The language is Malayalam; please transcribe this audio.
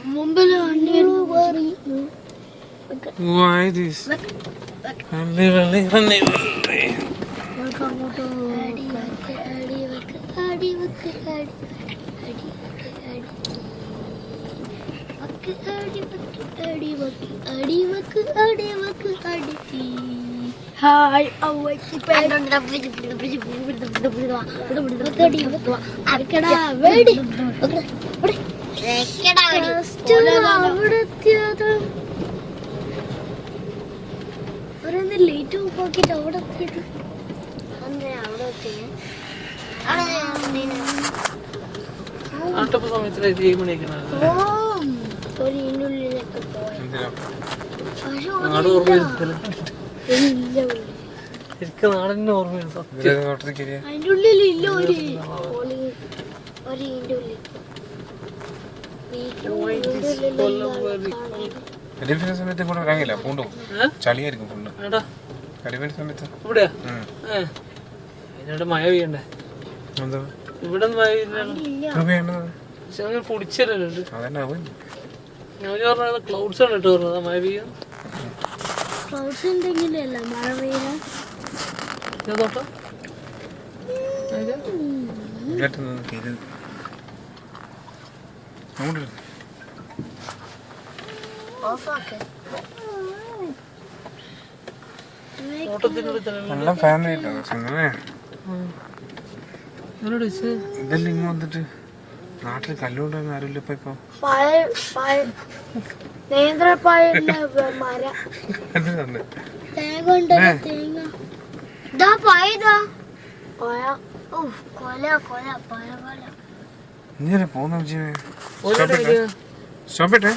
മുമ്പിൽ വണ്ടി Why this? ഹായ് ലേറ്റ് നോക്കിട്ട് അവിടെ എത്തിയിട്ട് ഒരിനുള്ളിലൊക്കെ നാടിന്റെ ഓർമ്മയാണ് അതിന്റെ ഉള്ളിലില്ല സമയത്ത് കൂടെ ഇറങ്ങില്ല പൂണ്ടോ ചളിയായിരിക്കും ഫുള്ള് സമയത്ത് ഇവിടെയാ അതിനോട് മഴ പെയ്യണ്ടേ ഇവിടെ മഴ പെയ്യുന്നുണ്ട് പൊടിച്ചല്ലുണ്ട് ഞാൻ പറഞ്ഞത് ക്ലൗഡ്സ് ആണ് ഇട്ട് പറഞ്ഞത് മഴ പെയ്യാൻ ക്ലൗഡ്സ് ഉണ്ടെങ്കിലല്ല മഴ പെയ്യാൻ നല്ല ഫാമിലി ഇതെല്ലാം ഇങ്ങ് വന്നിട്ട് നാട്ടിൽ കല്ലുകൊണ്ടൊന്നും ആരുമില്ല ഇപ്പൊ ഇങ്ങനെ പോന്ന സ്റ്റോപ്പ് ഇട്ടേ